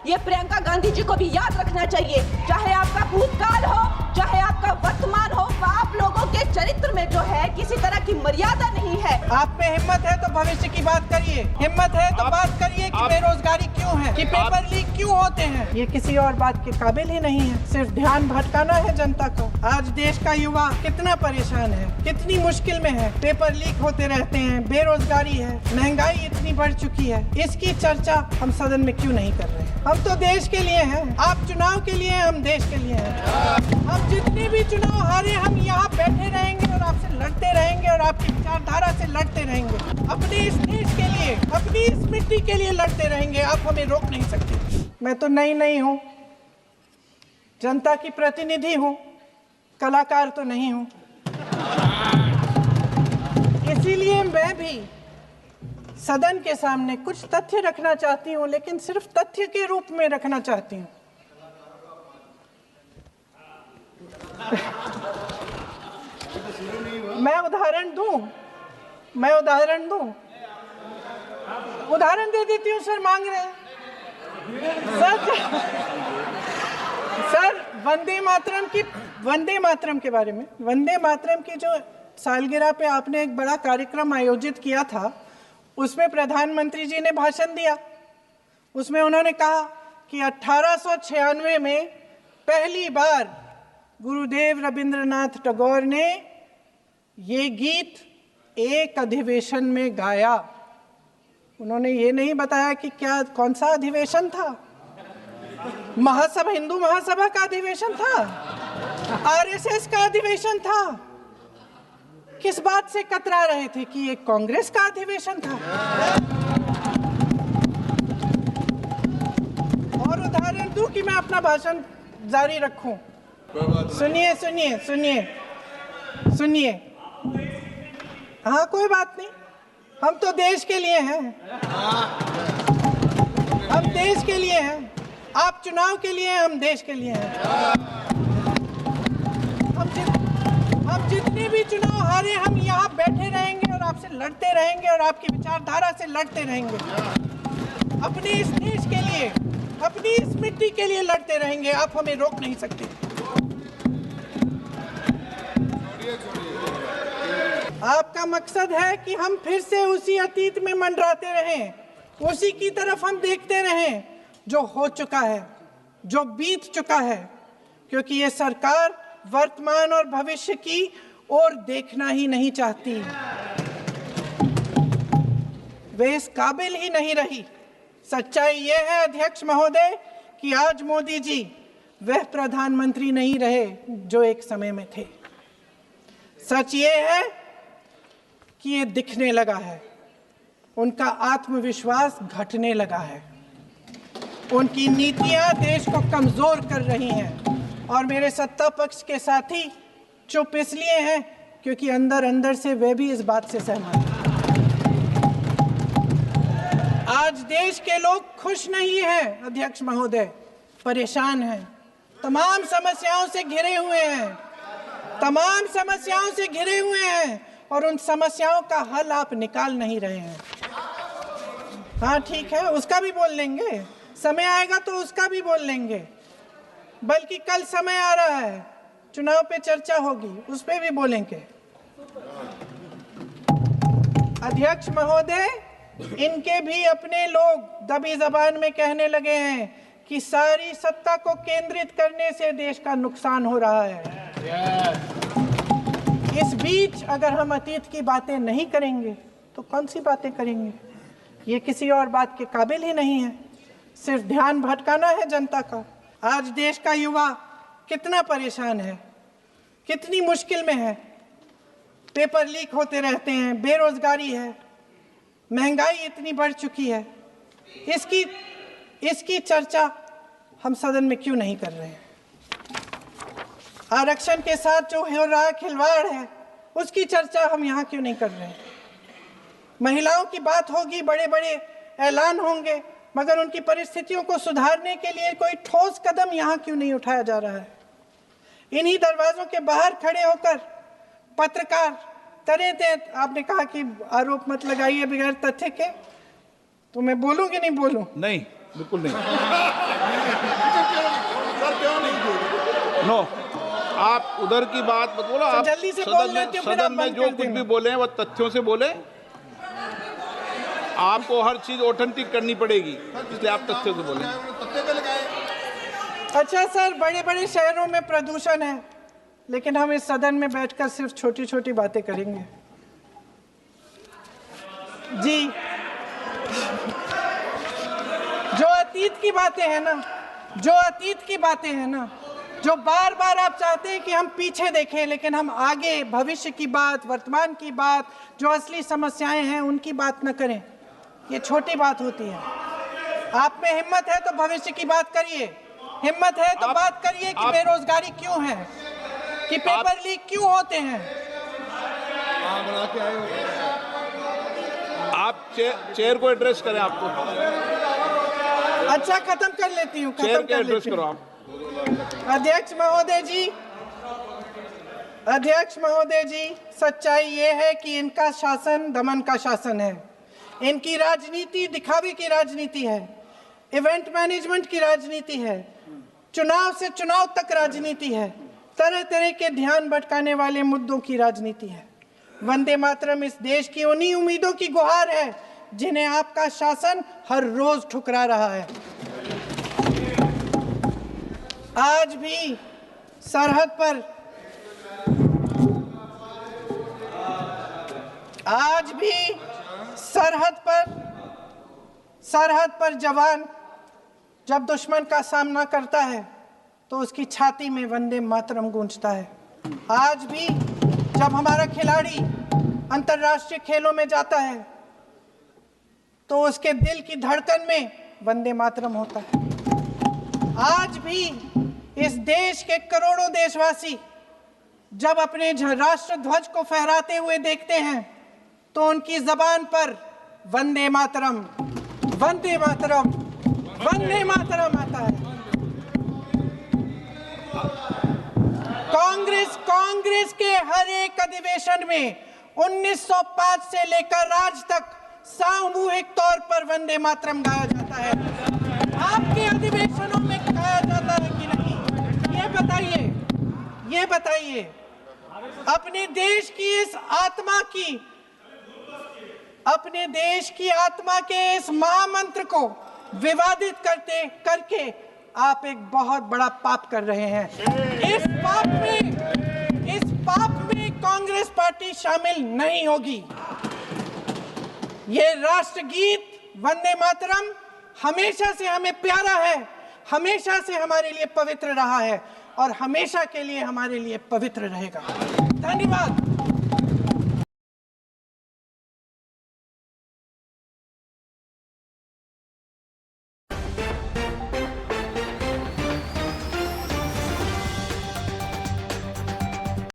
ये प्रियंका गांधी जी को भी याद रखना चाहिए। चाहे आपका भूतकाल हो, चाहे आपका वर्तमान हो, आप लोगों के चरित्र में जो है किसी तरह की मर्यादा नहीं है। आप में हिम्मत है तो भविष्य की बात करिए, हिम्मत है तो बात करिए कि बेरोजगारी क्यों है, कि पेपर लीक क्यों होते हैं। ये किसी और बात के काबिल ही नहीं है, सिर्फ ध्यान भटकाना है जनता का। आज देश का युवा कितना परेशान है, कितनी मुश्किल में है, पेपर लीक होते रहते हैं, बेरोजगारी है, महंगाई इतनी बढ़ चुकी है। इसकी चर्चा हम सदन में क्यों नहीं कर रहे हैं? हम तो देश के लिए हैं, आप चुनाव के लिए, हम देश के लिए हैं। हम जितने भी चुनाव हारे, हम यहाँ बैठे रहेंगे और आपसे लड़ते रहेंगे और आपकी विचारधारा से लड़ते रहेंगे। अपने इस देश के लिए, अपनी इस मिट्टी के लिए लड़ते रहेंगे। आप हमें रोक नहीं सकते। मैं तो नहीं हूँ, जनता की प्रतिनिधि हूँ, कलाकार तो नहीं हूँ। इसीलिए मैं भी सदन के सामने कुछ तथ्य रखना चाहती हूँ, लेकिन सिर्फ तथ्य के रूप में रखना चाहती हूँ। मैं उदाहरण दे देती हूँ। सर मांग रहे हैं सर वंदे मातरम के बारे में, वंदे मातरम की जो सालगिरह पे आपने एक बड़ा कार्यक्रम आयोजित किया था, उसमें प्रधानमंत्री जी ने भाषण दिया। उसमें उन्होंने कहा कि 1896 में पहली बार गुरुदेव रविंद्रनाथ टैगोर ने ये गीत एक अधिवेशन में गाया। उन्होंने ये नहीं बताया कि कौन सा अधिवेशन था। महासभा, हिंदू महासभा का अधिवेशन था, आरएसएस का अधिवेशन था। किस बात से कतरा रहे थे कि ये कांग्रेस का अधिवेशन था? और उदाहरण दूं कि मैं अपना भाषण जारी रखूं? सुनिए। हाँ, कोई बात नहीं, हम तो देश के लिए हैं, हम देश के लिए हैं। आप चुनाव के लिए, हम देश के लिए हैं। हम जितने भी चुनाव हारे, हम यहाँ बैठे रहेंगे और आपसे लड़ते रहेंगे और आपकी विचारधारा से लड़ते रहेंगे। अपने इस देश के लिए, अपनी इस मिट्टी के लिए लड़ते रहेंगे। आप हमें रोक नहीं सकते। आपका मकसद है कि हम फिर से उसी अतीत में मंडराते रहें, उसी की तरफ हम देखते रहें जो हो चुका है, जो बीत चुका है, क्योंकि ये सरकार वर्तमान और भविष्य की ओर देखना ही नहीं चाहती। वे इस काबिल ही नहीं रही। सच्चाई ये है अध्यक्ष महोदय कि आज मोदी जी वह प्रधानमंत्री नहीं रहे जो एक समय में थे। सच ये है कि ये दिखने लगा है, उनका आत्मविश्वास घटने लगा है, उनकी नीतियां देश को कमजोर कर रही हैं। और मेरे सत्ता पक्ष के साथी चुप इसलिए हैं क्योंकि अंदर अंदर से वे भी इस बात से सहमत हैं। आज देश के लोग खुश नहीं हैं अध्यक्ष महोदय, परेशान हैं, तमाम समस्याओं से घिरे हुए हैं, और उन समस्याओं का हल आप निकाल नहीं रहे हैं। हाँ ठीक है, उसका भी बोल लेंगे, समय आएगा तो उसका भी बोल लेंगे। बल्कि कल समय आ रहा है, चुनाव पे चर्चा होगी, उस पे भी बोलेंगे। अध्यक्ष महोदय, इनके भी अपने लोग दबी जबान में कहने लगे हैं कि सारी सत्ता को केंद्रित करने से देश का नुकसान हो रहा है। इस बीच अगर हम अतीत की बातें नहीं करेंगे तो कौन सी बातें करेंगे? ये किसी और बात के काबिल ही नहीं है, सिर्फ ध्यान भटकाना है जनता का। आज देश का युवा कितना परेशान है, कितनी मुश्किल में है, पेपर लीक होते रहते हैं, बेरोजगारी है, महंगाई इतनी बढ़ चुकी है। इसकी चर्चा हम सदन में क्यों नहीं कर रहे हैं? आरक्षण के साथ जो हो रहा खिलवाड़ है, उसकी चर्चा हम यहाँ क्यों नहीं कर रहे हैं? महिलाओं की बात होगी, बड़े बड़े ऐलान होंगे, मगर उनकी परिस्थितियों को सुधारने के लिए कोई ठोस कदम यहाँ क्यों नहीं उठाया जा रहा है? इन्हीं दरवाजों के बाहर खड़े होकर पत्रकार तरह आपने कहा कि आरोप मत लगाइए बगैर तथ्य के, तो मैं बोलूं कि नहीं बोलूं? नहीं, बिल्कुल नहीं। नो, आप उधर की बात मत बोलो। आप जल्दी से बोल लेते हो, फिर आप सदन में बंद जो कर कुछ देना। भी बोले हैं वो तथ्यों से बोले। आपको हर चीज ऑथेंटिक करनी पड़ेगी, इसलिए आप तथ्यों से बोले। अच्छा सर, बड़े बड़े शहरों में प्रदूषण है, लेकिन हम इस सदन में बैठकर सिर्फ छोटी छोटी बातें करेंगे। जी, जो अतीत की बातें हैं ना, जो अतीत की बातें हैं ना, जो बार बार आप चाहते हैं कि हम पीछे देखें, लेकिन हम आगे भविष्य की बात, वर्तमान की बात, जो असली समस्याएं हैं उनकी बात न करें, ये छोटी बात होती है। आप में हिम्मत है तो भविष्य की बात करिए, हिम्मत है तो बात करिए कि बेरोजगारी क्यों है, कि पेपर लीक क्यों होते हैं। आप चेयर को एड्रेस करें। आपको अच्छा, खत्म कर लेती हूँ, चेयर खत्म के कर एड्रेस लेती करो हूँ। आप। अध्यक्ष महोदय जी, अध्यक्ष महोदय जी, सच्चाई ये है कि इनका शासन दमन का शासन है। इनकी राजनीति दिखावे की राजनीति है, इवेंट मैनेजमेंट की राजनीति है, चुनाव से चुनाव तक राजनीति है, तरह तरह के ध्यान भटकाने वाले मुद्दों की राजनीति है। वंदे मातरम इस देश की उन्हीं उम्मीदों की गुहार है जिन्हें आपका शासन हर रोज ठुकरा रहा है। आज भी सरहद पर जवान जब दुश्मन का सामना करता है तो उसकी छाती में वंदे मातरम गूंजता है। आज भी जब हमारा खिलाड़ी अंतर्राष्ट्रीय खेलों में जाता है तो उसके दिल की धड़कन में वंदे मातरम होता है। आज भी इस देश के करोड़ों देशवासी जब अपने राष्ट्र ध्वज को फहराते हुए देखते हैं तो उनकी जबान पर वंदे मातरम, वंदे मातरम, वंदे मातरम आता है। कांग्रेस के हर एक अधिवेशन में 1905 से लेकर आज तक सामूहिक तौर पर वंदे मातरम गाया जाता है। आपके अधिवेशनों में गाया जाता है कि नहीं, ये बताइए। अपने देश की आत्मा के इस महामंत्र को विवादित करके आप एक बहुत बड़ा पाप कर रहे हैं। इस पाप में कांग्रेस पार्टी शामिल नहीं होगी। ये राष्ट्रगीत वंदे मातरम हमेशा से हमें प्यारा है, हमेशा से हमारे लिए पवित्र रहा है और हमेशा के लिए हमारे लिए पवित्र रहेगा। धन्यवाद।